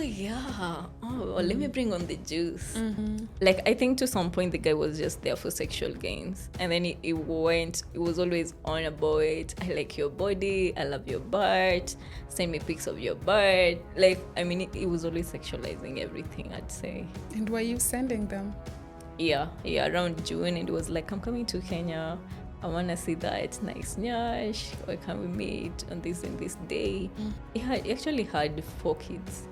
yeah. Oh, well, let me bring on the juice. Like, I think to some point the guy was just there for sexual gains. And then it was always on about it. I like your body. I love your butt. Send me pics of your butt. Like, I mean, it was always sexualizing everything, I'd say. And were you sending them? Yeah, around June, it was like, I'm coming to Kenya. I want to see that nice nyash. Why can't we meet on this and this day? He actually had 4 kids.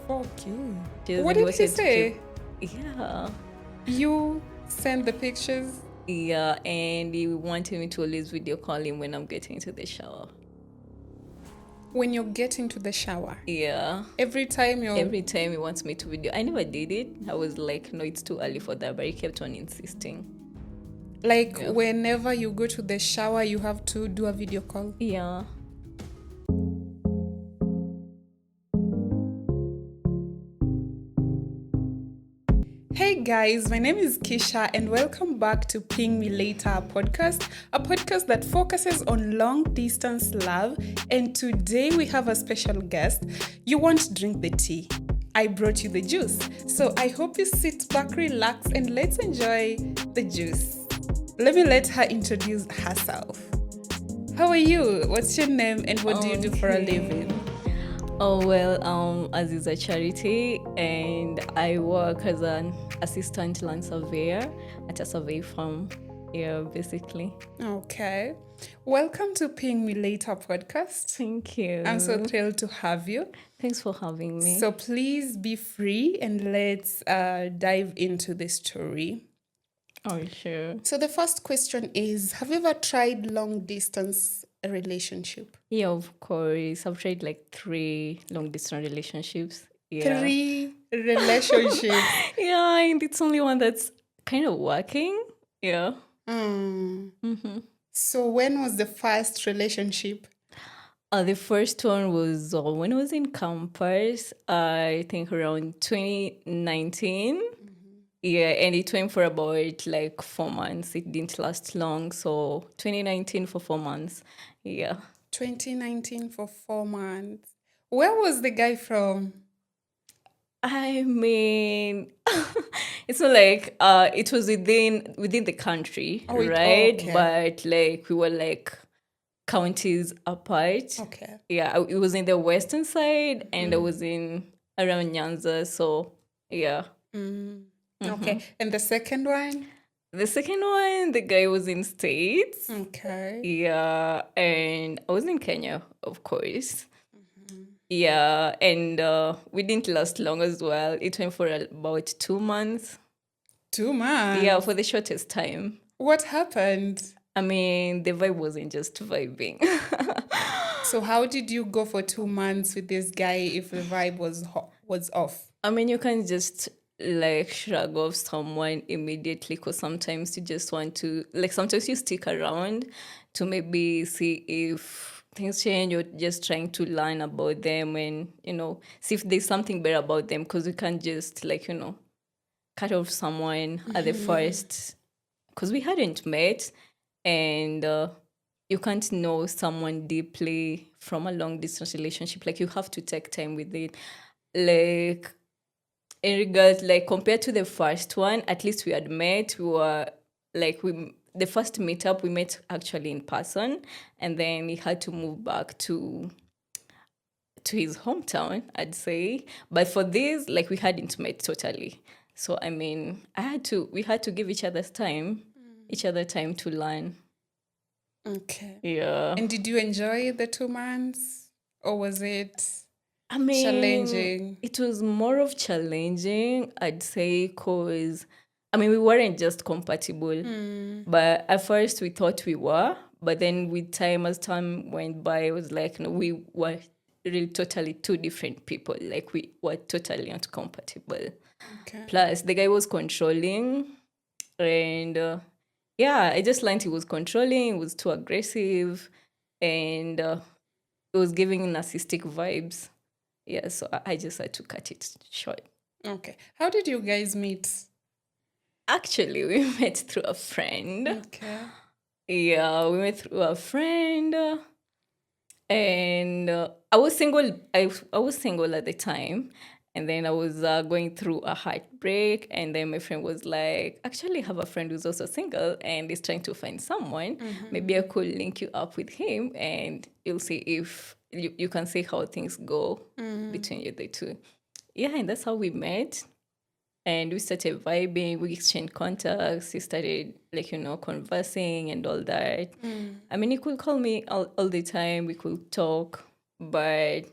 4 kids. Just What he did he wanted to say? Yeah. You send the pictures? Yeah, and he wanted me to always video call him when I'm getting to the shower. When you're getting to the shower? Yeah. Every time he wants me to video. I never did it. I was like, no, it's too early for that, but he kept on insisting. Like, whenever you go to the shower, you have to do a video call? Yeah. Hey guys, my name is Kisha and welcome back to Ping Me Later a podcast that focuses on long distance love. And today we have a special guest. You won't drink the tea. I brought you the juice. So I hope you sit back, relax, and let's enjoy the juice. Let me let her introduce herself. How are you? What's your name and what do you do for a living? Oh, well, as is a charity, and I work as an assistant land surveyor at a survey firm. Yeah, basically. Okay. Welcome to Ping Me Later podcast. Thank you. I'm so thrilled to have you. Thanks for having me. So please be free and let's dive into the story. Oh, sure. So the first question is, have you ever tried long distance relationship? Yeah, of course. I've tried like 3 long distance relationships. Yeah. 3 relationships. Yeah, and it's only one that's kind of working. Yeah. So when was the first relationship? The first one was when I was in campus, I think around 2019. Yeah, and it went for about like 4 months. It didn't last long. So 2019 for 4 months. Yeah. 2019 for 4 months. Where was the guy from? I mean, it's not like it was within the country, right? Okay. But like we were like counties apart. Okay. Yeah, it was in the western side and I was in around Nyanza. So yeah. Okay. And the second one? The second one, the guy was in States. Okay. Yeah, and I was in Kenya, of course. Yeah, and we didn't last long as well. It went for about 2 months. 2 months? Yeah, for the shortest time. What happened? I mean, the vibe wasn't just vibing. So how did you go for 2 months with this guy if the vibe was off? I mean, you can't just like shrug off someone immediately because sometimes you just want to, like sometimes you stick around to maybe see if things change. You're just trying to learn about them and, see if there's something better about them because you can't just like, cut off someone at the first because we hadn't met and you can't know someone deeply from a long distance relationship. Like you have to take time with it. Like in regards, like compared to the first one, at least we had met. We were like the first meetup we met actually in person, and then he had to move back to his hometown, I'd say. But for this, like we hadn't met totally. So I mean, we had to give each other time to learn. Okay. Yeah. And did you enjoy the 2 months or was it challenging? It was more of challenging, I'd say, because, we weren't just compatible. But at first we thought we were. But then as time went by, it was like, we were really totally 2 different people. Like we were totally not compatible. Okay. Plus, the guy was controlling. And I just learned he was controlling. He was too aggressive. And it was giving narcissistic vibes. Yeah, so I just had to cut it short. Okay. How did you guys meet? Actually, we met through a friend. Okay. Yeah, we met through a friend. And I was single. I was single at the time, and then I was going through a heartbreak. And then my friend was like, "Actually, I have a friend who's also single and is trying to find someone. Maybe I could link you up with him, and you'll see if you can see how things go between you the two." Yeah, and that's how we met. And we started vibing, we exchanged contacts, we started like, conversing and all that. I mean, he could call me all the time, we could talk, but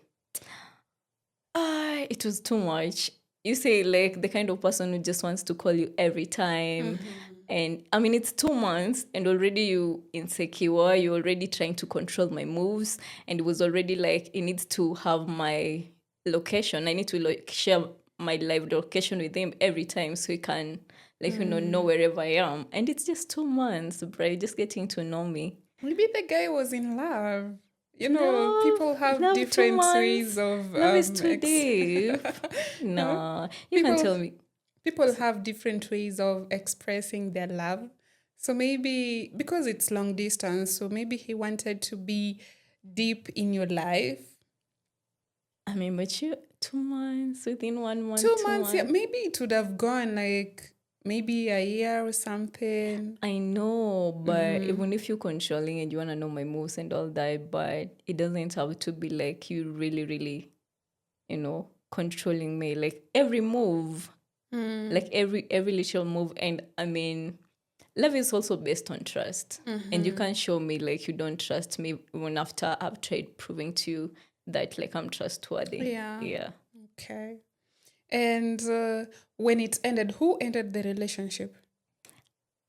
it was too much. You say like the kind of person who just wants to call you every time. And I mean, it's 2 months and already you insecure, you're already trying to control my moves. And it was already like, it needs to have my location. I need to like share my live location with him every time so he can like, know wherever I am. And it's just 2 months, bro. You're just getting to know me. Maybe the guy was in love. Love, People have love two different ways months. of Love is too deep. Huh? No, you can people tell me. people have different ways of expressing their love. So maybe because it's long distance, so maybe he wanted to be deep in your life. I mean, but you 2 months within 1 month, 2 months, yeah, 2 months. maybe it would have gone like maybe a year or something. I know, but even if you're controlling and you want to know my moves and all that, but it doesn't have to be like you really, really, controlling me. Like every move, like every little move. And I mean, love is also based on trust. And you can't show me like you don't trust me even after I've tried proving to you that like I'm trustworthy. Yeah. Yeah. Okay. And when it ended, who ended the relationship?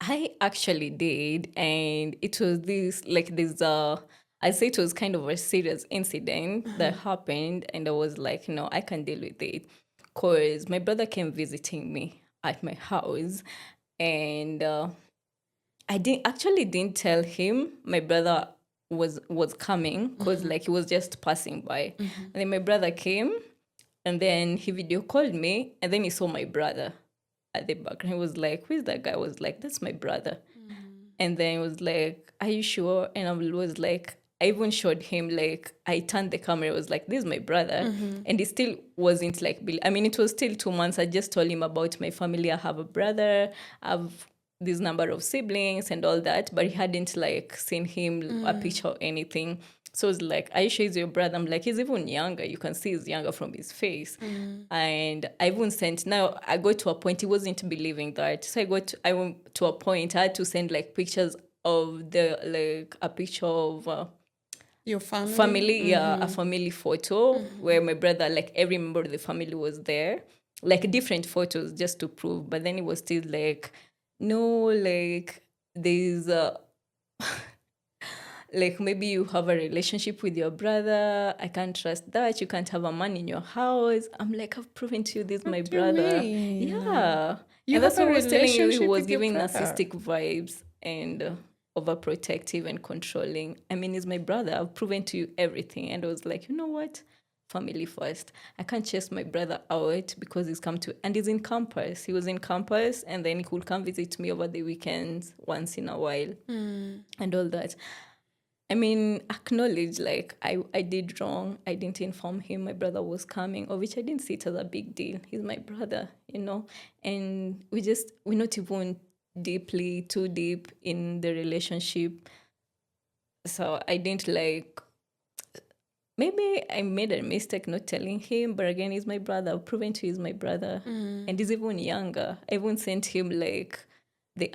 I actually did, and it was this like this. I say it was kind of a serious incident that happened, and I was like, no, I can deal with it, cause my brother came visiting me at my house, and I didn't tell him my brother was coming, cause like he was just passing by, and then my brother came, and then he video called me, and then he saw my brother at the back. And he was like, "Who's that guy?" I was like, "That's my brother." And then he was like, "Are you sure?" And I was like, I even showed him, like, I turned the camera, I was like, "This is my brother." And he still wasn't like, I mean, it was still 2 months. I just told him about my family. I have a brother, I have this number of siblings and all that, but he hadn't like seen him a picture or anything. So it's like, "Are you sure he's your brother?" I'm like, "He's even younger. You can see he's younger from his face." And I even sent, now I got to a point, he wasn't believing that. So I went to a point, I had to send like pictures of like a picture of Your family? family, yeah, a family photo where my brother, like every member of the family was there, like different photos just to prove. But then it was still like, no, like there's like maybe you have a relationship with your brother. I can't trust that. You can't have a man in your house. I'm like, I've proven to you this is my What do you brother. mean? Yeah. You And have that's a what I was telling you. He relationship was with your giving brother. narcissistic vibes and overprotective and controlling. I mean, he's my brother. I've proven to you everything. And I was like, you know what? Family first. I can't chase my brother out because he's come to, and he's in campus. He was in campus, and then he could come visit me over the weekends once in a while and all that. I mean, acknowledge like I did wrong. I didn't inform him my brother was coming, of which I didn't see it as a big deal. He's my brother, and we're not even too deep in the relationship. So I didn't like, maybe I made a mistake not telling him, but again, he's my brother. I've proven to you he's my brother. And he's even younger. I even sent him like the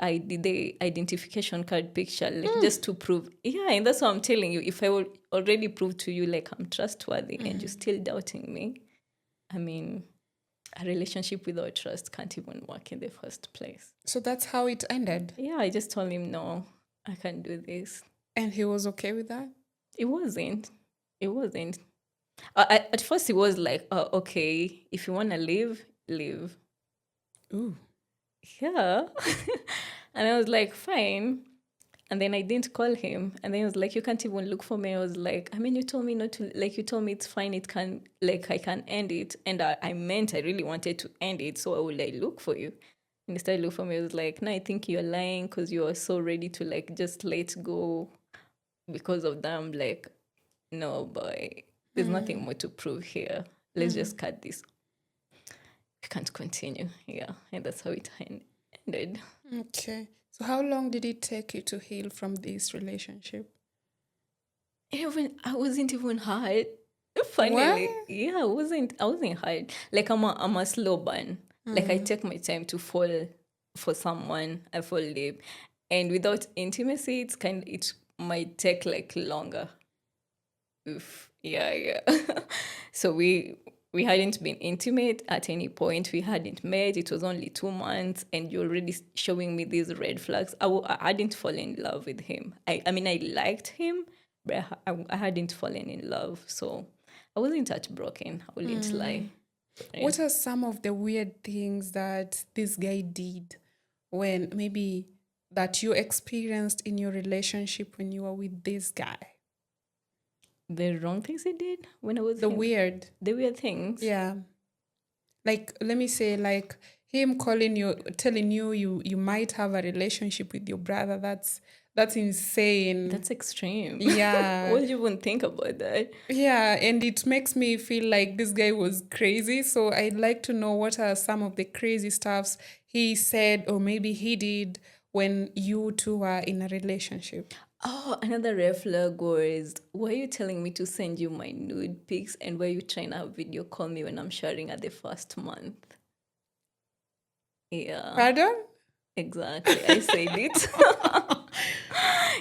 identification card picture, like just to prove. Yeah, and that's what I'm telling you. If I would already prove to you like I'm trustworthy and you're still doubting me, I mean, a relationship without trust can't even work in the first place. So that's how it ended. Yeah, I just told him no, I can't do this. And he was okay with that? It wasn't. It wasn't. At first, it was like, okay, if you want to leave, leave. Ooh. Yeah. And I was like, fine. And then I didn't call him. And then he was like, you can't even look for me. I was like, I mean, you told me not to, like, you told me it's fine. It can, like, I can end it. And I meant I really wanted to end it. So why would I look for you? And he started looking for me. I was like, no, I think you're lying because you are so ready to, like, just let go because of them. Like, no, boy, there's nothing more to prove here. Let's just cut this. We can't continue. Yeah. And that's how it ended. Okay. So how long did it take you to heal from this relationship? I wasn't even hard. What? Finally, yeah, I wasn't hard. Like I'm a slow burn. Like I take my time to fall for someone. I fall deep, and without intimacy, it might take like longer. Oof. Yeah, yeah. So we hadn't been intimate at any point. We hadn't met. It was only 2 months, and you're already showing me these red flags. I hadn't fallen in love with him. I mean, I liked him, but I hadn't fallen in love. So I wasn't heartbroken. I wouldn't lie. Yeah. What are some of the weird things that this guy did when maybe that you experienced in your relationship when you were with this guy? The wrong things he did when I was The him. weird. The weird things. Yeah. Like, let me say, like him calling you, telling you might have a relationship with your brother. That's insane. That's extreme. Yeah. What do you even think about that? Yeah, and it makes me feel like this guy was crazy. So I'd like to know what are some of the crazy stuffs he said or maybe he did when you two were in a relationship. Oh, another red flag was, why are you telling me to send you my nude pics and why are you trying to video call me when I'm sharing at the first month? Yeah, Pardon? exactly. I said it.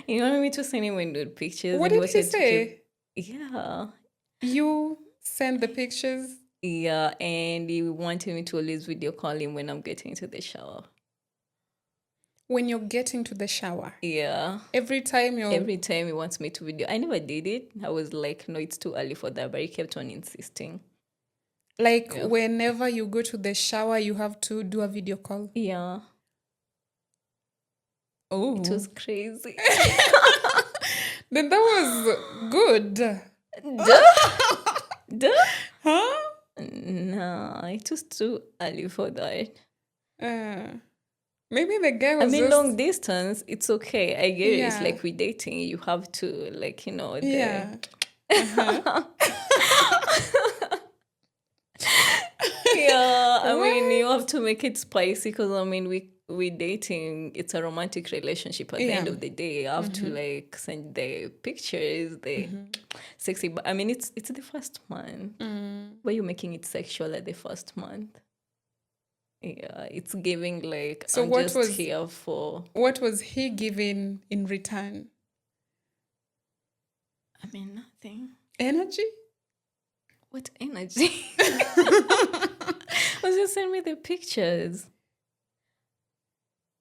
You wanted me to send you my nude pictures. What And did he say? Yeah. You send the pictures Yeah, and he wanted me to always video call him when I'm getting into the shower. when you're getting to the shower. Yeah. Every time you're Every time he wants me to video. I never did it. I was like, no, it's too early for that, but he kept on insisting. like Yeah. whenever you go to the shower, you have to do a video call. Yeah. Oh, It was crazy. then that was good. Duh. Duh. Huh? No, it was too early for that. Maybe the guy was I mean, just long distance, it's okay. I get it. It's Yeah. like we dating. You have to, like, the... yeah. Yeah, I mean, you have to make it spicy because, I mean, we dating. It's a romantic relationship. At the end Yeah. of the day, you have to, like, send the pictures, the sexy... But, I mean, it's the first month. Why are you making it sexual at the first month? Yeah, it's giving, like, So I'm what just was- here for... What was he giving in return? I mean, nothing. Energy? What energy? Was just send me the pictures.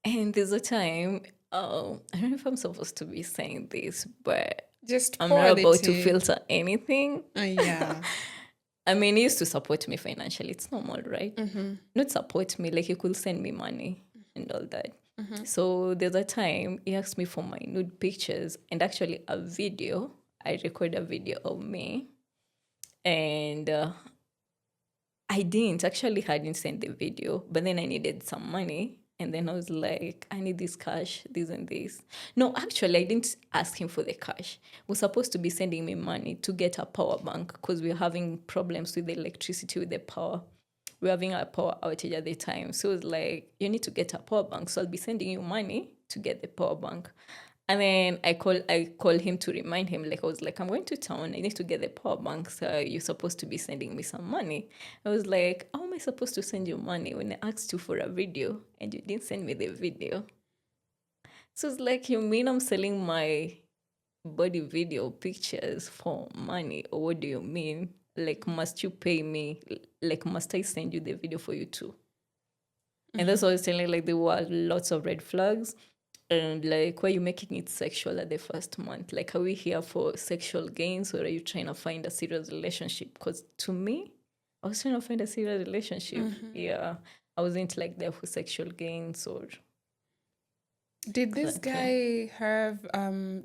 And there's a time, I don't know if I'm supposed to be saying this, but Just I'm pour not the about to tea. filter anything. Yeah. I mean, he used to support me financially. It's normal, right? Not support me, like he could send me money and all that. So there's a time he asked me for my nude pictures and actually a video. I recorded a video of me. And I hadn't sent the video, but then I needed some money. And then I was like, I need this cash, this and this. No, actually, I didn't ask him for the cash. He was supposed to be sending me money to get a power bank because we were having problems with the electricity, with the power. We were having a power outage at the time. So it was like, you need to get a power bank. So I'll be sending you money to get the power bank. And then I call him to remind him, like, I was like, I'm going to town. I need to get the power bank. So you're supposed to be sending me some money. I was like, how am I supposed to send you money when I asked you for a video and you didn't send me the video? So it's like, you mean I'm selling my body video pictures for money? Or what do you mean? Like, must you pay me? Like, must I send you the video for you too? And that's what I was telling, like, there were lots of red flags. And like, why are you making it sexual at the first month? Like, are we here for sexual gains or are you trying to find a serious relationship? Because to me, I was trying to find a serious relationship. Yeah, I wasn't like there for sexual gains or... Did this guy have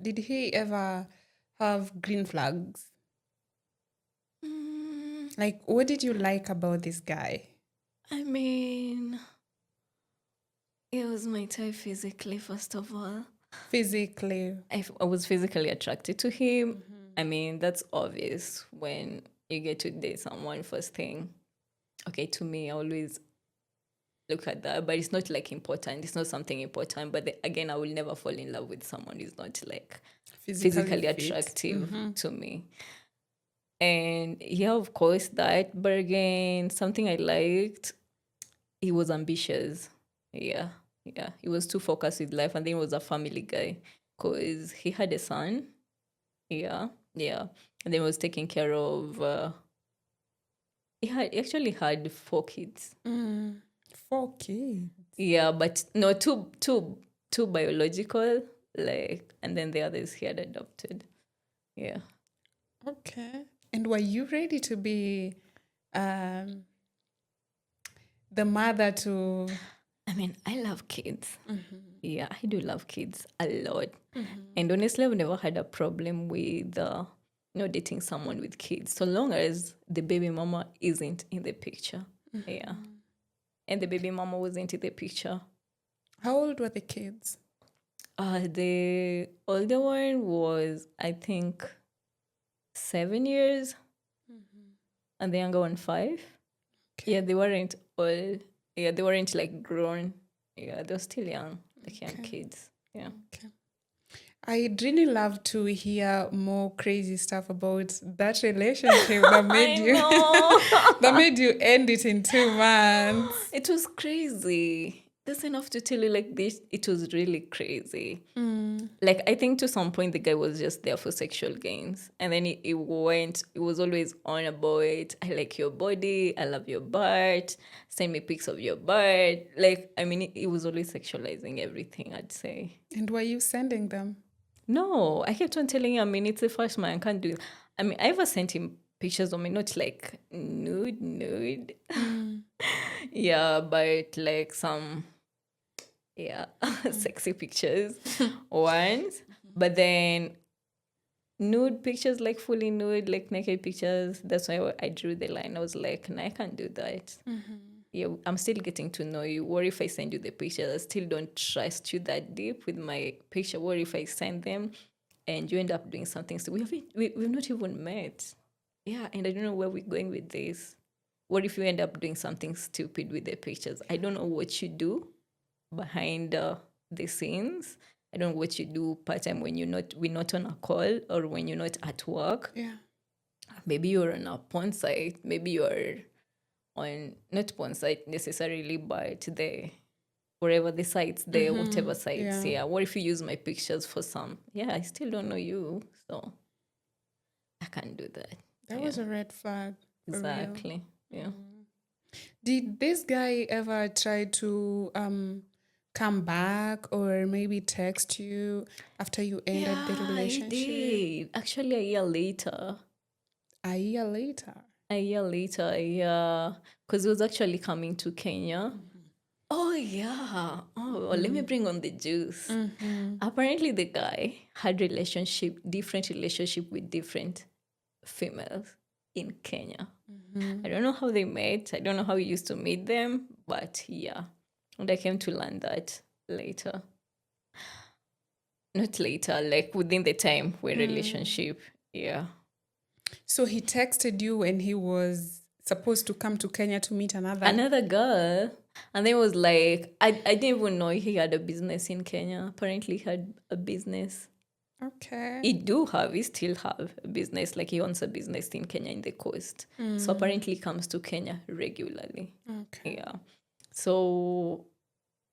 did he ever have green flags? Like, what did you like about this guy? I mean, it was my type physically, first of all. Physically. I was physically attracted to him. I mean, that's obvious when you get to date someone first thing. Okay, to me, I always look at that, but it's not like important. It's not something important. But again, I will never fall in love with someone who's not like Physically physically fit. attractive to me. And yeah, of course, that. But again, something I liked, he was ambitious. Yeah, yeah. He was too focused with life, and then he was a family guy because he had a son. Yeah, yeah. And then he was taking care of. He actually had 4 kids. Mm. 4 kids. Yeah, but no, two biological, like, and then the others he had adopted. Yeah. Okay. And were you ready to be um, the mother to? I mean, I love kids. Yeah, I do love kids a lot. And honestly, I've never had a problem with dating someone with kids, so long as the baby mama isn't in the picture. Yeah. And the baby mama wasn't in the picture. How old were the kids? The older one was, I think, 7 years, and the younger one 5. Okay. Yeah, they weren't all. Yeah, they weren't like grown. Yeah, they were still young, like young kids. Yeah. Okay. I'd really love to hear more crazy stuff about that relationship that made I you know. that made you end it in 2 months. It was crazy. That's enough to tell you like this. It was really crazy. Like, I think to some point the guy was just there for sexual gains. And then he was always on about it. I like your body. I love your butt. Send me pics of your butt. Like, I mean, he was always sexualizing everything, I'd say. And were you sending them? No, I kept on telling him, I mean, it's the first man, I can't do it. I mean, I ever sent him pictures of me, not like nude. Yeah, but like some, yeah, sexy pictures once. But then nude pictures, like fully nude, like naked pictures, that's why I drew the line. I was like, no, I can't do that. Yeah, I'm still getting to know you. What if I send you the pictures? I still don't trust you that deep with my picture. What if I send them and you end up doing something? So we've not even met. Yeah, and I don't know where we're going with this. What if you end up doing something stupid with the pictures? I don't know what you do behind the scenes. I don't know what you do part time when we're not on a call or when you're not at work. Yeah. Maybe you're on a porn site. Maybe you're on not porn site necessarily, but wherever the sites, whatever sites. Yeah. Yeah. What if you use my pictures for some? Yeah, I still don't know you, so I can't do that. That was a red flag. For real. Exactly. Yeah. Did this guy ever try to come back or maybe text you after you ended the Yeah, relationship? he did. Actually, a year later. A year later. Yeah, because he was actually coming to Kenya. Oh yeah. Oh, well, let me bring on the juice. Apparently, the guy had different relationship with different females in Kenya. I don't know how they met. I don't know how he used to meet them, but yeah. And I came to learn that later. Not later, like within the time we're relationship. Yeah. So he texted you when he was supposed to come to Kenya to meet Another girl. And then it was like, I didn't even know he had a business in Kenya. Apparently he had a business. Okay. He still have a business. Like he owns a business in Kenya in the coast. So apparently he comes to Kenya regularly. Okay. Yeah. So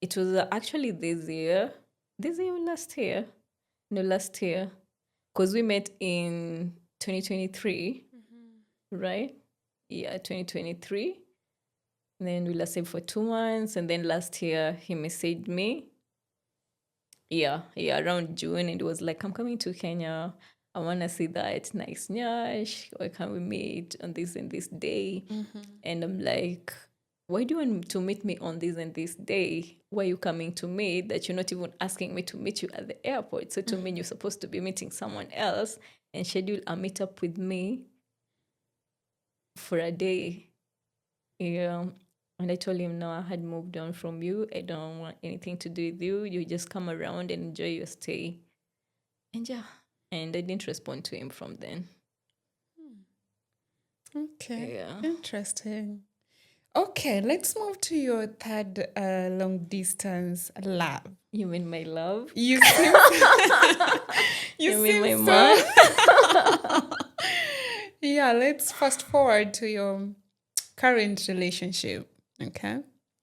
it was actually this year or last year? No, last year. Because we met in 2023, right? Yeah, 2023. And then we lasted for 2 months. And then last year he messaged me. Yeah, around June. And it was like, I'm coming to Kenya. I want to see that nice nyash. Why can't we meet on this and this day? And I'm like, why do you want to meet me on this and this day? Why are you coming to me that you're not even asking me to meet you at the airport? So to me, you're supposed to be meeting someone else and schedule a meetup with me for a day. Yeah. And I told him, no, I had moved on from you. I don't want anything to do with you. You just come around and enjoy your stay. And yeah. and I didn't respond to him from then. Okay. Yeah. Interesting. Okay, let's move to your third long distance love. You mean my love? You seem you You mean my seem man? so Yeah, let's fast forward to your current relationship. Okay.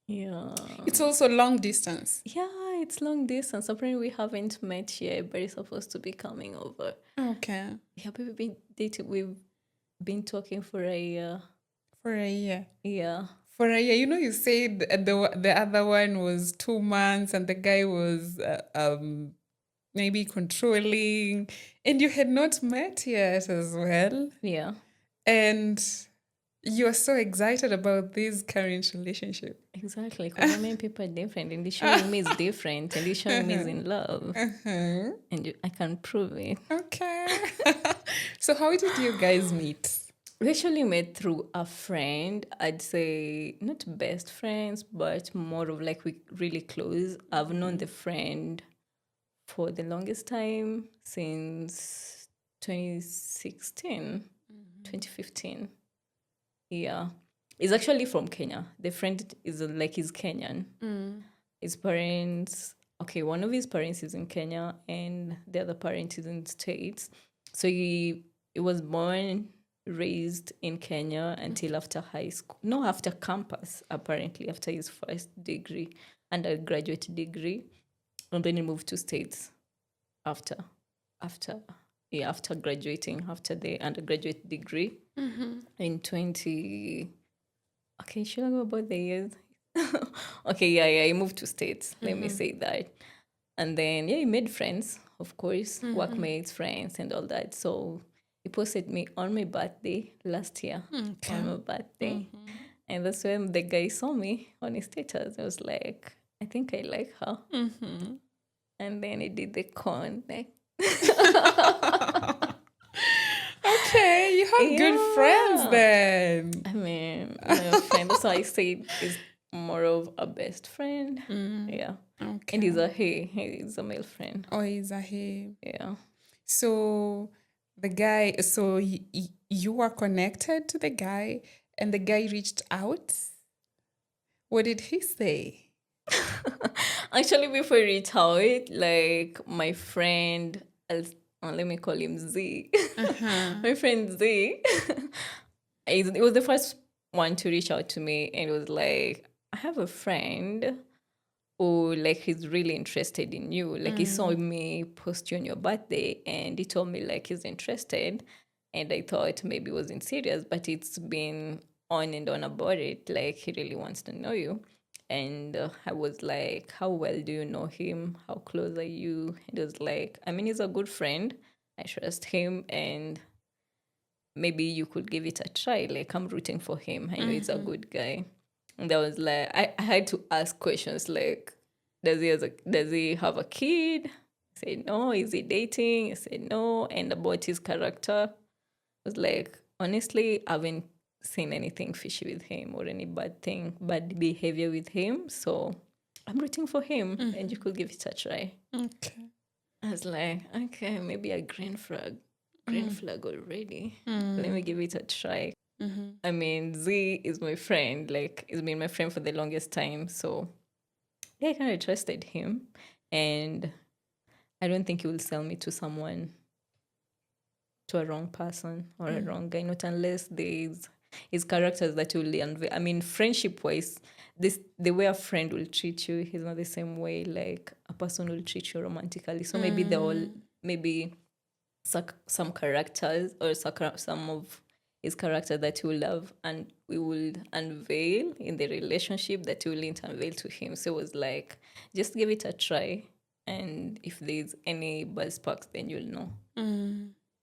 Yeah. It's also long distance. Yeah, it's long distance. Apparently, we haven't met yet, but it's supposed to be coming over. Okay. Yeah, but we've been dating. We've been talking for a year. For a year. Yeah. For a year. You know, you said the other one was 2 months and the guy was maybe controlling, and you had not met yet as well. Yeah. And you're so excited about this current relationship. Exactly. Because I mean, people are different, and the showing me is different, and the showing me is in love, and I can prove it. Okay. So how did you guys meet? We actually met through a friend. I'd say not best friends, but more of like we really close. I've known the friend for the longest time since 2016, 2015. Yeah. He's actually from Kenya. The friend is he's Kenyan. His parents, okay, one of his parents is in Kenya and the other parent is in the States. So he was born, raised in Kenya until after high school. No, after campus, apparently, after his first degree, undergraduate degree. And then he moved to States after graduating, after the undergraduate degree in 20. Okay, should I go about the years? Okay, yeah, he moved to States. Let me say that. And then, yeah, he made friends, of course, workmates, friends, and all that. So he posted me on my birthday last year, on my birthday. And that's when the guy saw me on his status. I was like, I think I like her. And then he did the connect. Okay, you have good friends then. I mean, my friend, that's why I said is more of a best friend. Yeah. Okay. And he's a male friend. Oh, he's a he. Yeah. So the guy, so you were connected to the guy and the guy reached out. What did he say? Actually, before he reached out, like my friend, let me call him Z. My friend Z, it was the first one to reach out to me, and it was like, I have a friend who, like, he's really interested in you. Like, he saw me post you on your birthday, and he told me, like, he's interested. And I thought maybe it wasn't serious, but it's been on and on about it. Like, he really wants to know you. And I was like, how well do you know him? How close are you? It was like, I mean, he's a good friend. I trust him, and maybe you could give it a try. Like, I'm rooting for him. I know he's a good guy. And I was like, I had to ask questions like, does he have a kid? I said no. Is he dating? I said no. And about his character, I was like, honestly, I haven't seen anything fishy with him or any bad behavior with him. So I'm rooting for him, and you could give it a try. Okay. I was like, okay, maybe a green flag already. Let me give it a try. I mean, Z is my friend. Like, he's been my friend for the longest time. So, yeah, I kind of trusted him. And I don't think he will sell me to a wrong person or a wrong guy, not unless there's his characters that will unveil. I mean, friendship-wise, the way a friend will treat you is not the same way like a person will treat you romantically. So maybe some characters or some of his character that you will love and we will unveil in the relationship that you will unveil to him. So it was like, just give it a try. And if there's any bad sparks, then you'll know.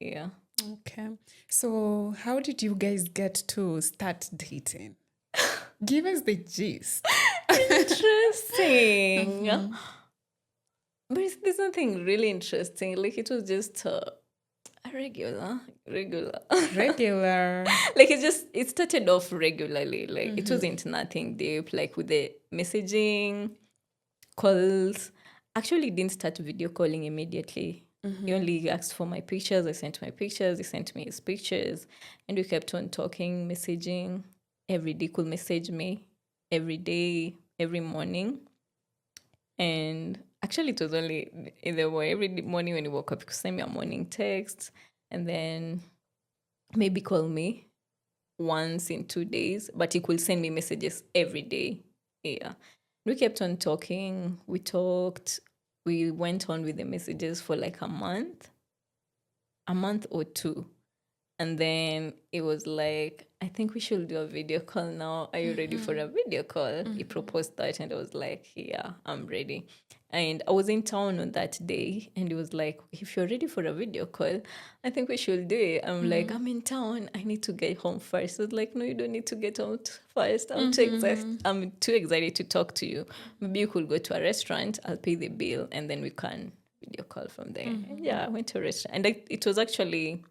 Yeah. Okay. So how did you guys get to start dating? Give us the gist. Interesting. But there's nothing really interesting. Like, it was just a regular. Regular. Like, it started off regularly. Like, it wasn't nothing deep. Like, with the messaging, calls. Actually, didn't start video calling immediately. He only asked for my pictures. I sent my pictures. He sent me his pictures. And we kept on talking, messaging. Every day he could message me. Every day, every morning. And actually, it was only in the morning. Every morning when he woke up, he could send me a morning text. And then maybe call me once in 2 days. But he could send me messages every day. Yeah. We kept on talking. We talked. We went on with the messages for like a month or two. And then it was like, I think we should do a video call now. Are you ready for a video call? He proposed that, and I was like, yeah, I'm ready. And I was in town on that day, and he was like, if you're ready for a video call, I think we should do it. I'm like, I'm in town. I need to get home first. I was like, no, you don't need to get home first. I'm too excited to talk to you. Maybe you could go to a restaurant. I'll pay the bill, and then we can video call from there. And yeah, I went to a restaurant. And it was actually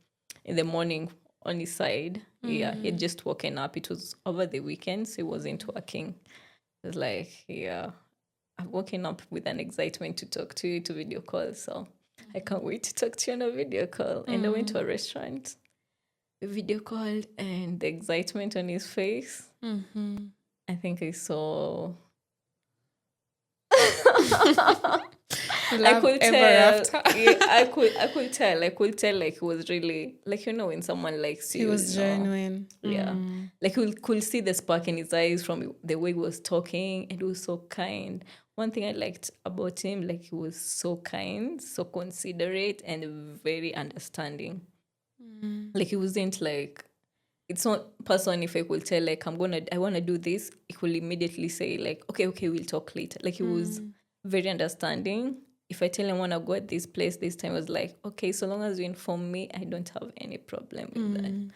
in the morning on his side. Yeah, he had just woken up. It was over the weekend, so he wasn't working. It was like, yeah, I've woken up with an excitement to talk to you, to video call. So I can't wait to talk to you on a video call. And I went to a restaurant, we video called, and the excitement on his face, I think I saw... Love I could ever tell. after. Yeah, I could tell. I could tell, like, he was really, like, when someone likes you. He was genuine. Yeah. Like, we could see the spark in his eyes from the way he was talking, and he was so kind. One thing I liked about him, like, he was so kind, so considerate, and very understanding. Like, he wasn't like, it's not person, if I could tell, like, I want to do this, he could immediately say, like, okay, we'll talk later. Like, he was very understanding. If I tell him I want to go at this place this time, I was like, okay, so long as you inform me, I don't have any problem with that. He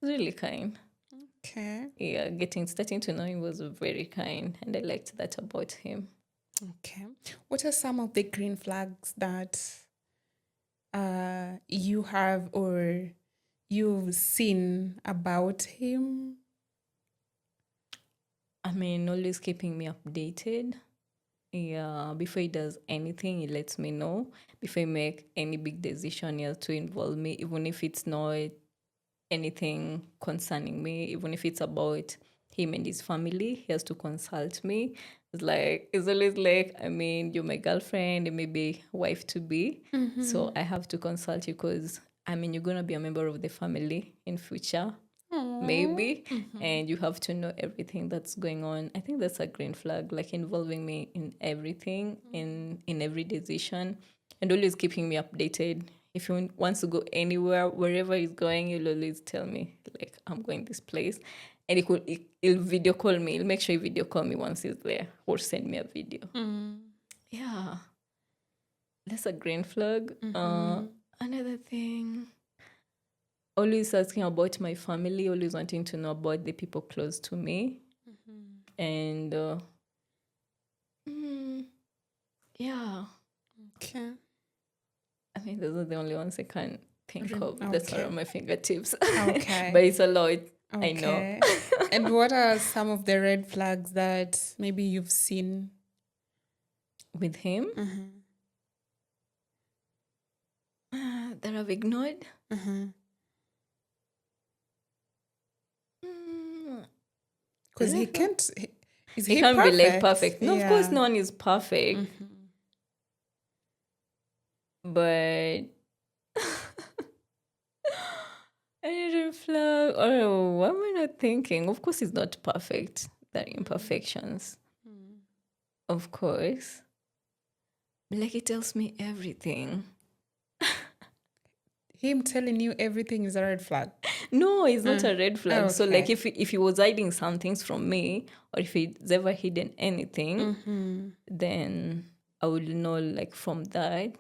was really kind. Okay. Yeah, starting to know him was very kind, and I liked that about him. Okay. What are some of the green flags that you have or you've seen about him? I mean, always keeping me updated. Yeah, before he does anything, he lets me know. Before he make any big decision, he has to involve me, even if it's not anything concerning me, even if it's about him and his family, he has to consult me. It's always like, I mean, you're my girlfriend and maybe wife to be. So I have to consult you because, I mean, you're going to be a member of the family in future. Maybe, and you have to know everything that's going on. I think that's a green flag, like involving me in everything, in every decision, and always keeping me updated. If he wants to go anywhere, wherever he's going, he'll always tell me, like, I'm going this place. And he'll video call me. He'll make sure he video call me once he's there, or send me a video. Yeah, that's a green flag. Another thing, always asking about my family, always wanting to know about the people close to me. And yeah. Okay. I mean, those are the only ones I can think of. That's around my fingertips. Okay. But it's a lot, Okay. I know. And what are some of the red flags that maybe you've seen with him? That I've ignored? Because he can't... He can't be like perfect. No, of course, no one is perfect. But any red flag? Oh, what am I not thinking? Of course, he's not perfect. There are imperfections. Of course. Like, he tells me everything. Him telling you everything is a red flag? No, it's not a red flag. Okay. So, like, if he was hiding some things from me, or if he's ever hidden anything, then I would know, like, from that.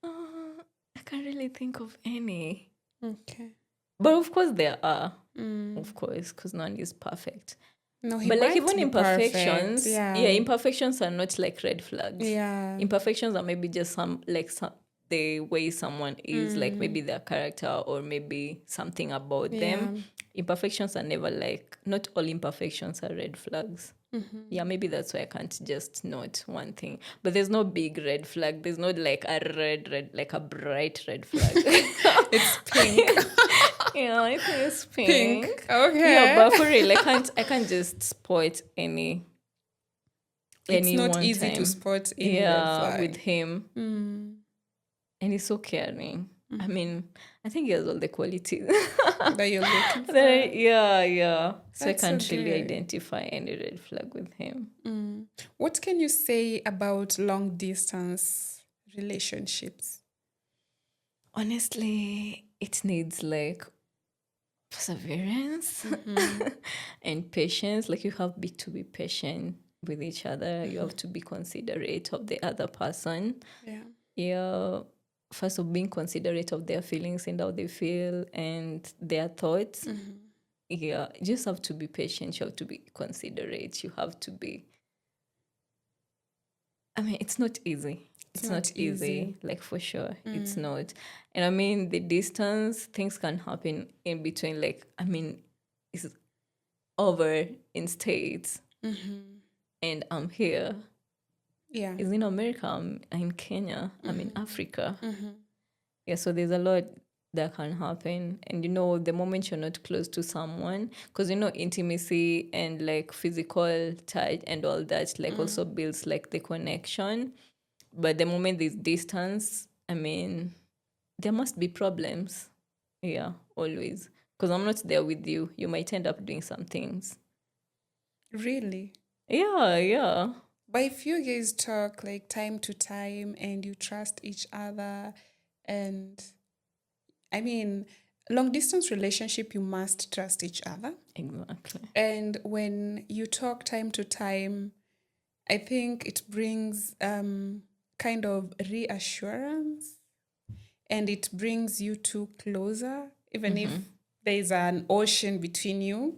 I can't really think of any. Okay. But of course there are. Of course, because none is perfect. No, he but like, might even be imperfections, perfect. imperfections are not like red flags. Yeah. Imperfections are maybe just some the way someone is, like maybe their character or maybe something about them. Imperfections are never like, not all imperfections are red flags. Yeah, maybe that's why I can't just note one thing. But there's no big red flag. There's not like a red, like a bright red flag. It's pink. Yeah, I think it's Pink. pink. Okay. Yeah, but for real, I can't just spot It's any not one easy time. to spot any red flag. With him. And he's so caring. I mean, I think he has all the qualities. That you're looking for. Yeah. So That's I so can't really good. identify any red flag with him. What can you say about long distance relationships? Honestly, it needs like perseverance and patience. Like you have to be patient with each other. You have to be considerate of the other person. Yeah. Yeah. First of being considerate of their feelings and how they feel and their thoughts. Yeah, you just have to be patient. You have to be considerate. You have to be. I mean, it's not easy. It's not easy, like for sure. It's not. And I mean, the distance, things can happen in between. Like, I mean, it's over in States and I'm here. Yeah. It's in America, I'm in Kenya, I'm in Africa. Yeah, so there's a lot that can happen. And the moment you're not close to someone, because intimacy and like physical touch and all that like also builds like the connection. But the moment there's distance, I mean, there must be problems. Yeah, always. Because I'm not there with you. You might end up doing some things. Really? Yeah. But if you guys talk like time to time and you trust each other, and I mean, long distance relationship, you must trust each other. Exactly. And when you talk time to time, I think it brings kind of reassurance, and it brings you two closer, even if there's an ocean between you.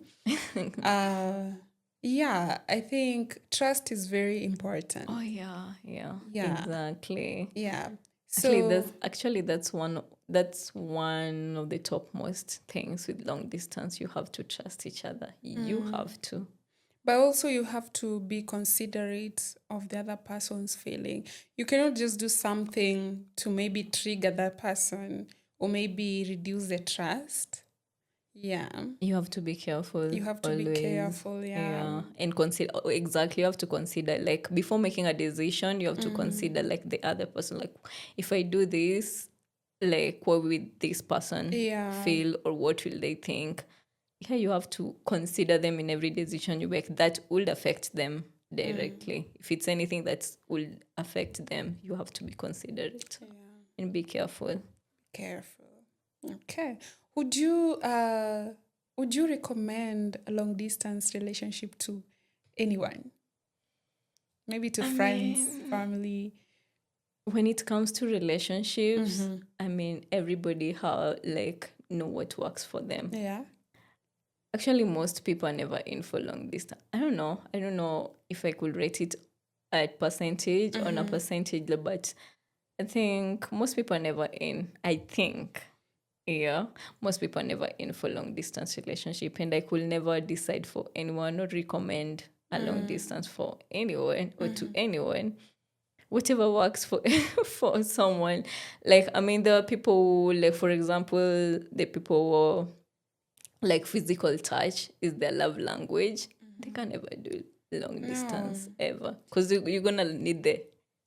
Yeah, I think trust is very important. Oh yeah. Yeah. Exactly. Yeah. Actually, So that's one of the topmost things with long distance. You have to trust each other. You have to. but also you have to be considerate of the other person's feeling. You cannot just do something to maybe trigger that person or maybe reduce the trust. Yeah. You have to be careful. You have to always. be careful, yeah. And consider exactly. You have to consider like before making a decision. You have to consider like the other person. Like if I do this, like what will this person feel or what will they think? Yeah, you have to consider them in every decision you make that will affect them directly. If it's anything that will affect them, you have to be considerate and be careful. Careful. Okay. Would you recommend a long distance relationship to anyone? Maybe to friends, family. When it comes to relationships, I mean, everybody know what works for them. Yeah. Actually, most people are never in for long distance. I don't know if I could rate it at percentage on a percentage, but I think most people are never in. I think, yeah, most people are never in for long distance relationship, and I could never decide for anyone or recommend a long distance for anyone or to anyone. Whatever works for for someone. Like, I mean, there are people like, for example, the people who like physical touch is their love language. They can never do long distance ever because you're gonna need the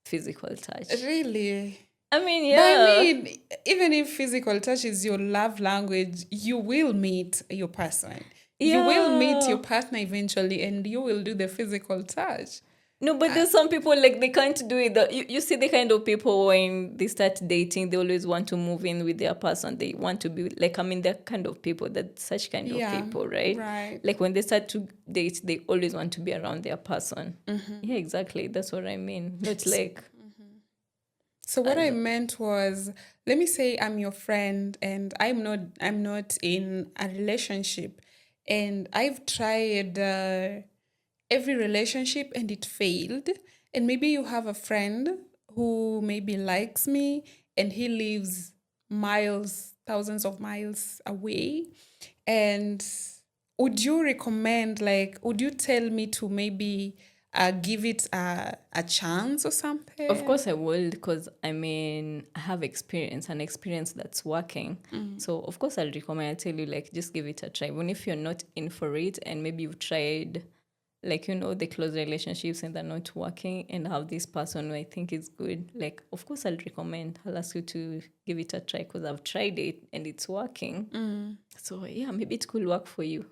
physical touch. Really? I mean, But yeah. I mean, even if physical touch is your love language, you will meet your person. You will meet your partner eventually and you will do the physical touch. No, but there's some people like they can't do it. You see the kind of people when they start dating, they always want to move in with their person. They want to be like, I mean, they're kind of people that such kind of people, right? Right. Like when they start to date, they always want to be around their person. Yeah, exactly. That's what I mean. Not like. So what I meant was, let me say I'm your friend and I'm not in a relationship, and I've tried every relationship and it failed. And maybe you have a friend who maybe likes me and he lives miles, thousands of miles away. And would you recommend, like, would you tell me to maybe give it a chance or Of something? course, I will, because I mean, I have an experience that's working. So, of course, I'll recommend, I tell you, like, just give it a try. Even if you're not in for it and maybe you've tried, like, the close relationships and they're not working, and have this person who I think is good, like, of course, I'll ask you to give it a try because I've tried it and it's working. So, yeah, maybe it could work for you.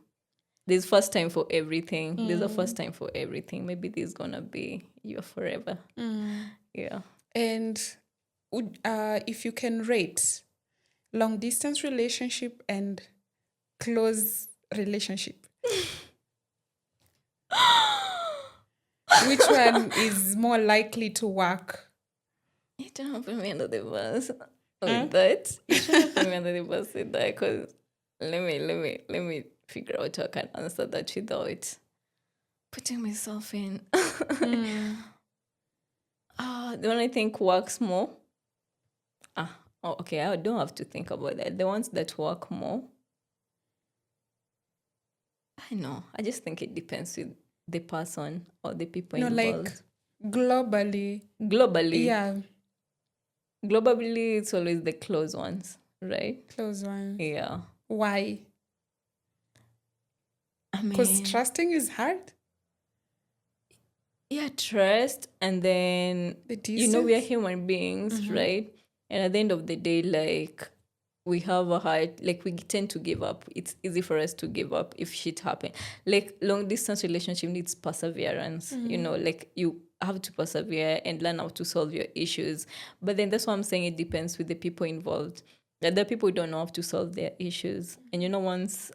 There's first time for everything. There's a first time for everything. Maybe this is gonna be your forever. Yeah. And if you can rate long distance relationship and close relationship, which one is more likely to work? You don't put me under the bus Huh? with that. You shouldn't put me under the bus with that, because let me figure out how I can answer that without putting myself in. The one I think works more. Okay, I don't have to think about that. The ones that work more, I know. I just think it depends with the person or the people No, like involved. globally. Globally, Yeah, globally, it's always the close ones, right? close ones. Yeah. Why? I Because mean, trusting is hard. yeah, trust, and then The we are distance. human beings, right? And at the end of the day, like, we have a heart, like, we tend to give up. It's easy for us to give up if shit happen. Like, long distance relationship needs perseverance. Like, you have to persevere and learn how to solve your issues. But then that's why I'm saying it depends with the people involved. The other people don't know how to solve their issues, and once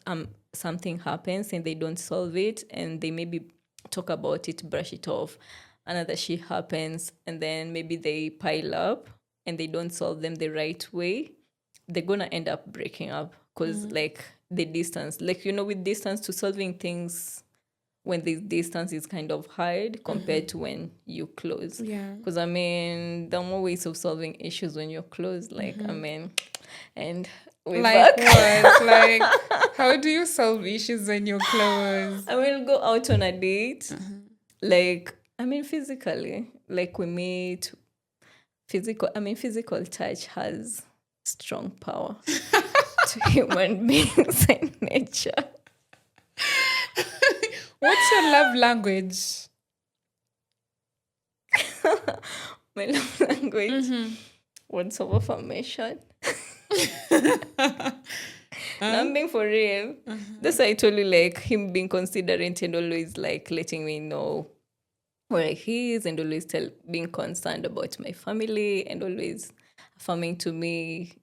something happens and they don't solve it, and they maybe talk about it, brush it off, another shit happens, and then maybe they pile up and they don't solve them the right way, they're gonna end up breaking up, because like, the distance, like, with distance to solving things, when the distance is kind of hard compared to when you close. Yeah. Because I mean, there are more ways of solving issues when you're close, like, I mean, and we're Like back. what? Like, how do you solve issues when you're close? I will go out on a date, like, I mean, physically, like, we meet. Physical touch has strong power to human beings and nature. What's your love language? My love language, words of affirmation. Now, I'm being for real. That's why I told you, like, him being considerate and always, like, letting me know where he is, and always being concerned about my family, and always affirming to me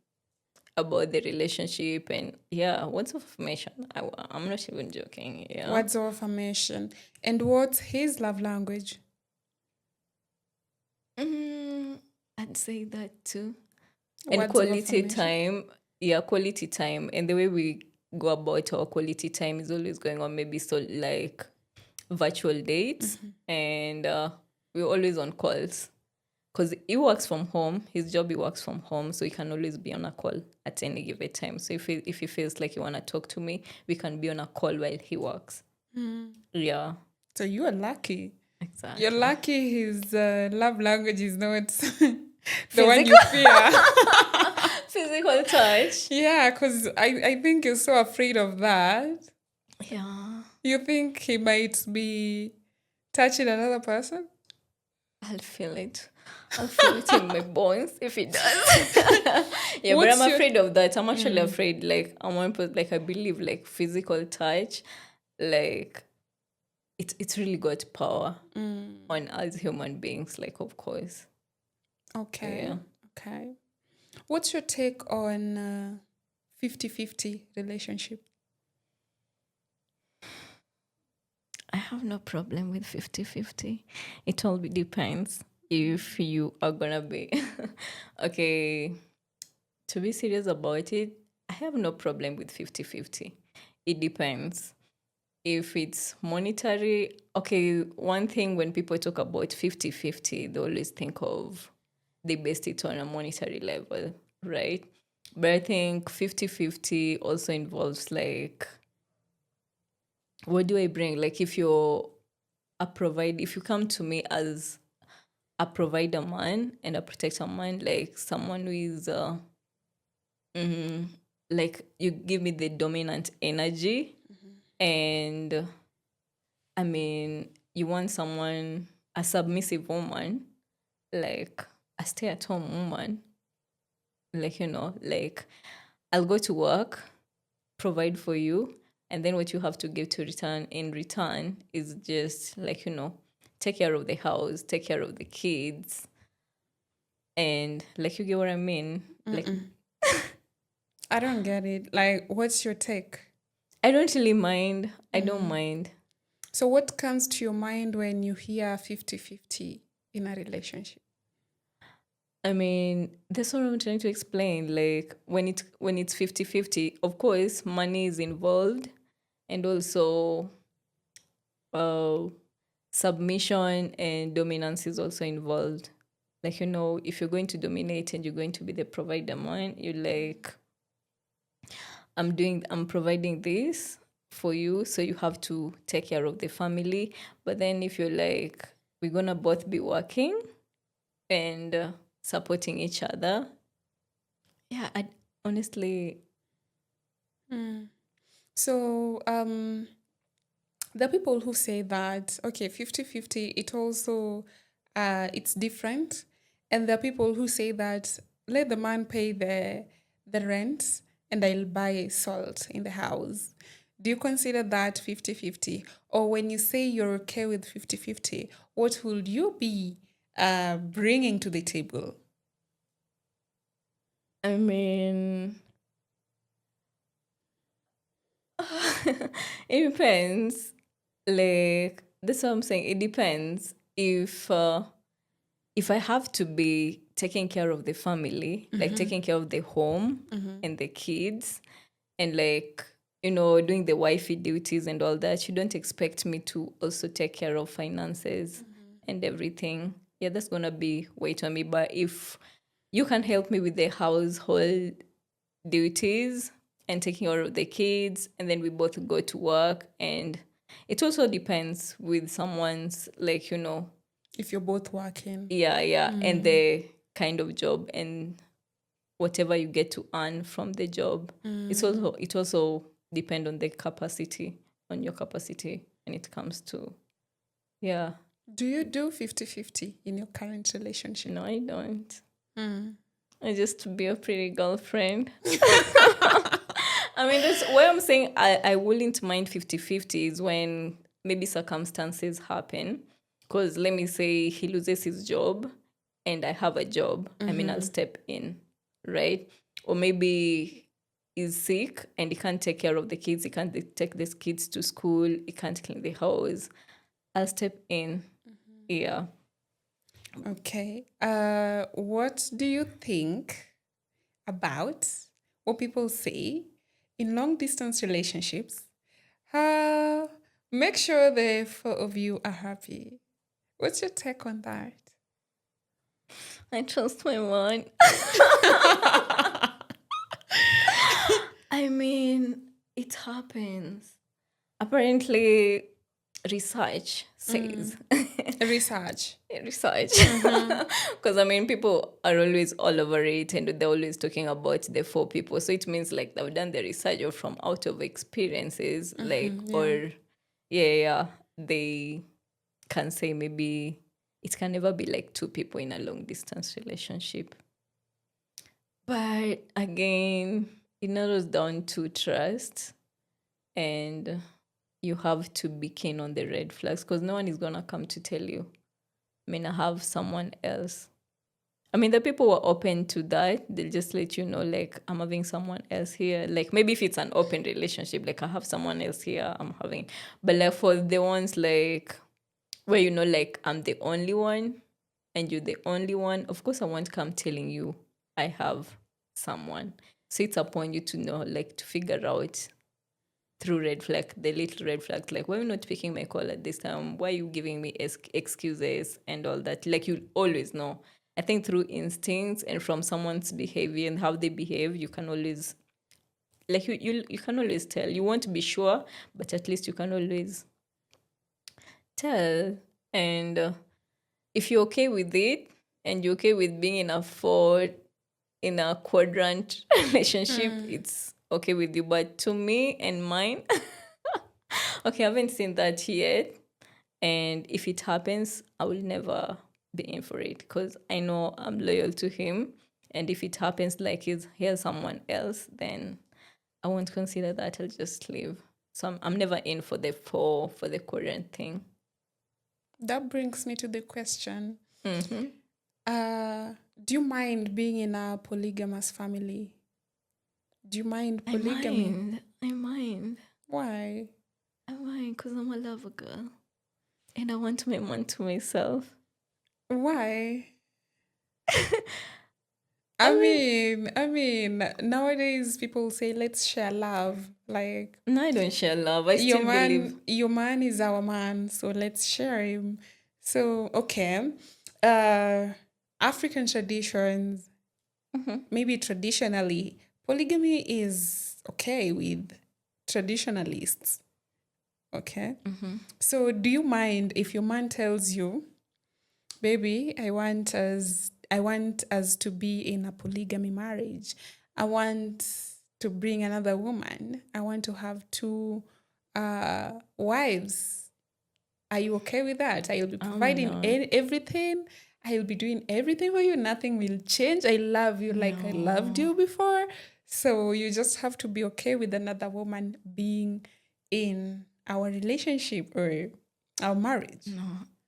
about the relationship. And yeah, words of affirmation. I'm not even joking. Yeah. Words of affirmation. And what's his love language? I'd say that too. And Words of quality affirmation. time. Yeah, quality time. And the way we go about our quality time is always going on, maybe, so, like, virtual dates, and we're always on calls. Because he works from home, his job, he works from home, so he can always be on a call at any given time. So if he feels like he want to talk to me, we can be on a call while he works. Yeah, So you are lucky. exactly. You're lucky his love language is not the one Physical. you fear. Physical touch. Yeah, because I think you're so afraid of that. Yeah, You think he might be touching another person? I'll feel it. I'll feel it in my bones if it does. Yeah, but What's I'm your- afraid of that. I'm actually afraid. Like, like, I believe, like, physical touch, like, it's really got power on us human beings. Like, of course. Okay. Yeah. Okay. What's your take on 50-50 relationship? I have no problem with 50-50. It all depends if you are gonna be okay. To be serious about it, I have no problem with 50-50. It depends. If it's monetary, okay, one thing when people talk about 50-50, they always think of they based it on a monetary level, right? But I think 50-50 also involves like, what do I bring? Like if you're if you come to me as a provider man and a protector man, like someone who is like you give me the dominant energy, and I mean you want someone, a submissive woman, like a stay-at-home woman, like like I'll go to work, provide for you, and then what you have to give to return in return is just like take care of the house, take care of the kids, and like you get what I mean. Like I don't get it. Like, what's your take? I don't really mind. I don't mind. So, what comes to your mind when you hear 50-50 in a relationship? I mean, that's what I'm trying to explain. Like when it's 50-50, of course, money is involved, and also uh submission and dominance is also involved. Like if you're going to dominate and you're going to be the provider man, you're like, I'm providing this for you, so you have to take care of the family. But then if you're like, we're gonna both be working and supporting each other, yeah, I honestly, So, the people who say that, okay, 50-50, it also, it's different. And there are people who say that, let the man pay the rent and I'll buy salt in the house. Do you consider that 50-50? Or when you say you're okay with 50-50, what would you be bringing to the table? I mean, it depends. Like that's what I'm saying. It depends. If I have to be taking care of the family, like taking care of the home and the kids, and like doing the wifey duties and all that, you don't expect me to also take care of finances and everything. Yeah, that's gonna be weight on me. But if you can help me with the household duties and taking care of the kids, and then we both go to work, and it also depends with someone's like If you're both working. yeah, and the kind of job and whatever you get to earn from the job. It also depend on the capacity, on your capacity when it comes to, yeah. Do you do 50-50 in your current relationship? No, I don't. I just be a pretty girlfriend. I mean, that's why I'm saying I wouldn't mind 50-50 is when maybe circumstances happen. Because let me say he loses his job and I have a job. I mean, I'll step in, right? Or maybe he's sick and he can't take care of the kids. He can't take these kids to school. He can't clean the house. I'll step in. Yeah. Okay. What do you think about what people say in long distance relationships? Make sure the four of you are happy. What's your take on that? I trust my man. I mean, it happens. Apparently, research says. Research. Research. Because I mean, people are always all over it and they're always talking about the four people. So it means like they've done the research or from out of experiences, or yeah, they can say maybe it can never be like two people in a long distance relationship. But again, it narrows down to trust, and you have to be keen on the red flags because no one is going to come to tell you, I mean, I have someone else. I mean, the people who are open to that, they'll just let you know, like, I'm having someone else here. Like, maybe if it's an open relationship, like, I have someone else here, I'm having. But, like, for the ones, like, where, like, I'm the only one and you're the only one, of course, I won't come telling you I have someone. So it's upon you to know, like, to figure out through the little red flags, like, why are you not picking my call at this time? Why are you giving me excuses and all that? Like, you always know. I think through instincts and from someone's behavior and how they behave, you can always like you can always tell. You won't be sure, but at least you can always tell. And if you're okay with it and you're okay with being in a quadrant relationship, it's okay with you. But to me and mine, okay, I haven't seen that yet. And if it happens, I will never be in for it because I know I'm loyal to him. And if it happens like he has someone else, then I won't consider that. I'll just leave. So I'm never in for the current thing. That brings me to the question. Mm-hmm. Do you mind being in a polygamous family? Do you mind polygamy? I mind. Why? I mind because I'm a lover girl. And I want my man to myself. Why? I I mean, nowadays people say let's share love. Like No, I don't share love. I still believe. your man is our man, so let's share him. So okay, African traditions, maybe traditionally, polygamy is okay with traditionalists. Okay, so do you mind if your man tells you, baby, I want us to be in a polygamy marriage. I want to bring another woman. I want to have two wives. Are you okay with that? I'll be providing everything. I'll be doing everything for you. Nothing will change. I love you like I loved you before. So you just have to be okay with another woman being in our relationship or our marriage. No,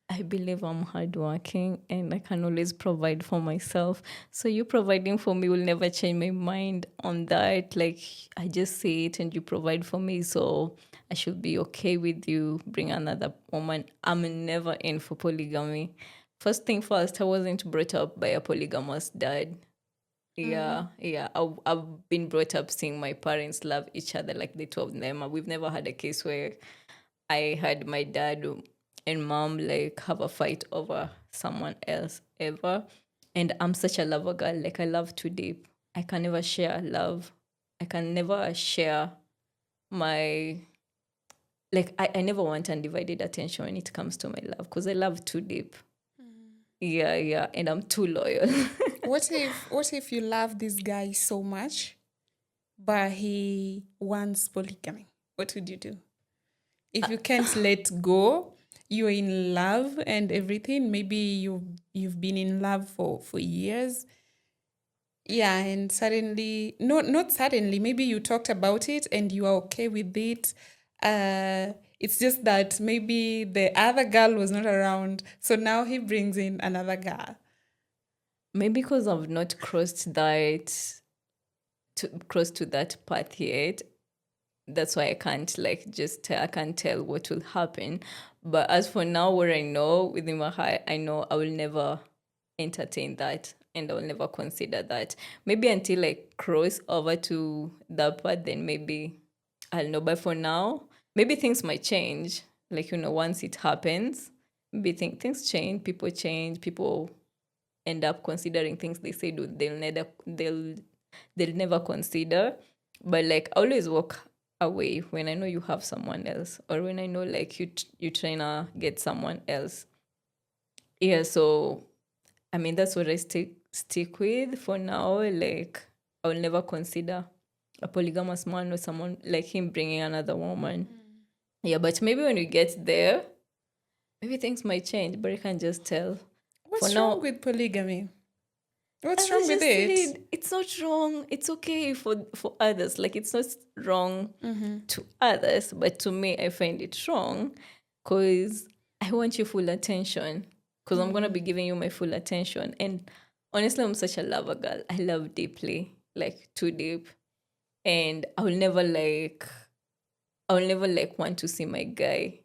I believe I'm hardworking and I can always provide for myself. So you providing for me will never change my mind on that. Like I just say it and you provide for me. So I should be okay with you bring another woman. I'm never in for polygamy. First thing first, I wasn't brought up by a polygamous dad. Yeah, yeah. I've been brought up seeing my parents love each other like the two of them. We've never had a case where I had my dad and mom like have a fight over someone else ever. And I'm such a lover girl. Like I love too deep. I can never share love. I can never share my like I never want undivided attention when it comes to my love because I love too deep. Yeah, yeah. And I'm too loyal. What if you love this guy so much, but he wants polygamy? What would you do? If you can't let go, you're in love and everything. Maybe you've been in love for years. Yeah, and suddenly, no, not suddenly. Maybe you talked about it and you are okay with it. It's just that maybe the other girl was not around, so now he brings in another girl. Maybe because I've not crossed to that path yet. That's why I can't like just tell, I can't tell what will happen. But as for now, what I know within my heart, I know I will never entertain that and I will never consider that. Maybe until I cross over to that part, then maybe I'll know. But for now, maybe things might change. Like, once it happens, maybe things change, people end up considering things they say they'll never consider. But like I always walk away when I know you have someone else or when I know like you trying to get someone else. Yeah, so I mean that's what I stick with for now. Like I will never consider a polygamous man or someone like him bringing another woman. Yeah, but maybe when we get there, maybe things might change, but I can't just tell. What's wrong with polygamy? What's wrong with it? It's not wrong. It's okay for others. Like it's not wrong to others, but to me, I find it wrong because I want your full attention. Because I'm gonna be giving you my full attention. And honestly, I'm such a lover girl. I love deeply, like too deep, and I will never want to see my guy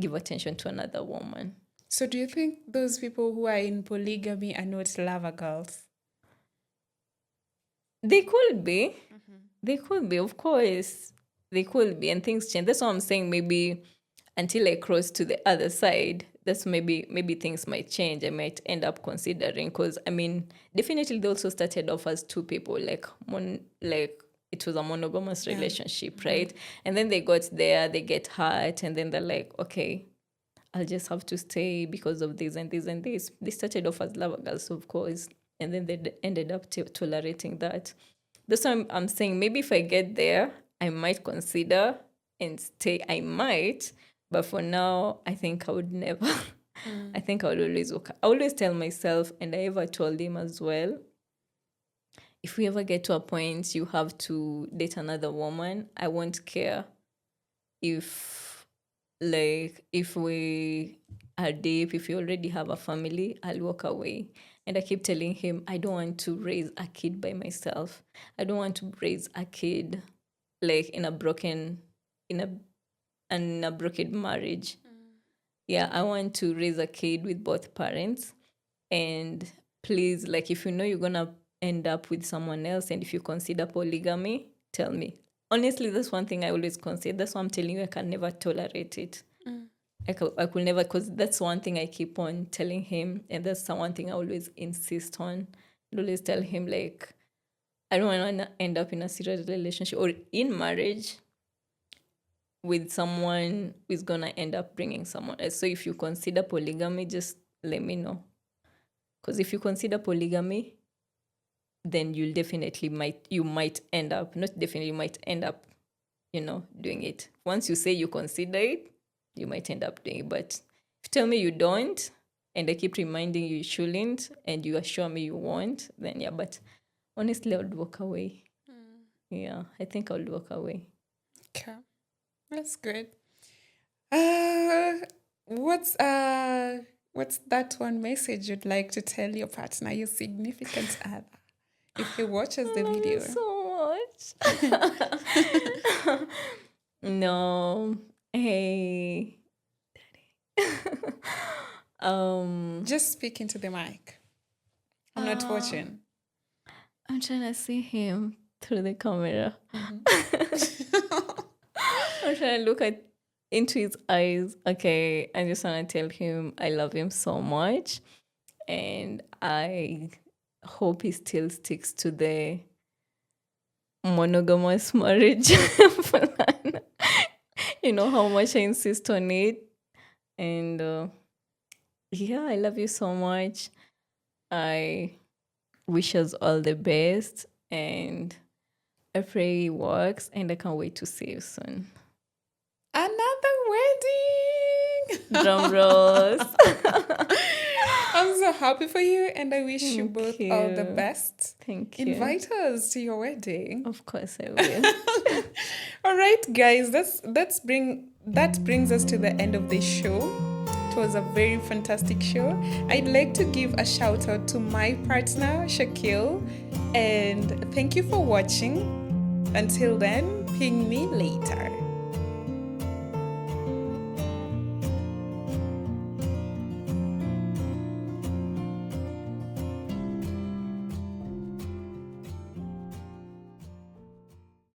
give attention to another woman. So do you think those people who are in polygamy are not lover girls? They could be. They could be, of course. They could be, and things change. That's what I'm saying. Maybe until I cross to the other side, that's maybe things might change. I might end up considering, because I mean, definitely they also started off as two people, like it was a monogamous relationship, right? And then they got there, they get hurt, and then they're like, okay, I'll just have to stay because of this and this and this. They started off as lover girls, of course, and then they ended up tolerating that. That's why I'm saying, maybe if I get there, I might consider and stay. I might, but for now, I think I would never. I think I would always walk. I always tell myself, and I ever told him as well, if we ever get to a point you have to date another woman, I won't care if we are deep, if you already have a family, I'll walk away. And I keep telling him, I don't want to raise a kid by myself. I don't want to raise a kid like in a broken marriage. Yeah, I want to raise a kid with both parents. And please, like, if you know you're gonna end up with someone else, and if you consider polygamy, tell me. Honestly, that's one thing I always consider. That's why I'm telling you, I can never tolerate it. I could never, because that's one thing I keep on telling him, and that's the one thing I always insist on. I always tell him, like, I don't want to end up in a serious relationship or in marriage with someone who's gonna end up bringing someone else. So if you consider polygamy, just let me know. Because if you consider polygamy, then you might end up doing it. Once you say you consider it, you might end up doing it. But if you tell me you don't, and I keep reminding you shouldn't, and you assure me you won't, then yeah. But honestly, I would walk away. Yeah, I think I would walk away. Okay, that's good. What's that one message you'd like to tell your partner, your significant other, if he watches the video? So much. No. Hey, Daddy. Just speak into the mic. I'm not watching. I'm trying to see him through the camera. I'm trying to look into his eyes. Okay, I just want to tell him I love him so much, and I hope he still sticks to the monogamous marriage plan. You know how much I insist on it. And yeah, I love you so much. I wish us all the best, and I pray it works, and I can't wait to see you soon. Another wedding! Drum rolls. I'm so happy for you, and I wish you both all the best. Thank you. Invite us to your wedding. Of course I will. All right, guys, that brings us to the end of this show. It was a very fantastic show. I'd like to give a shout out to my partner, Shaquille, and thank you for watching. Until then, ping me later.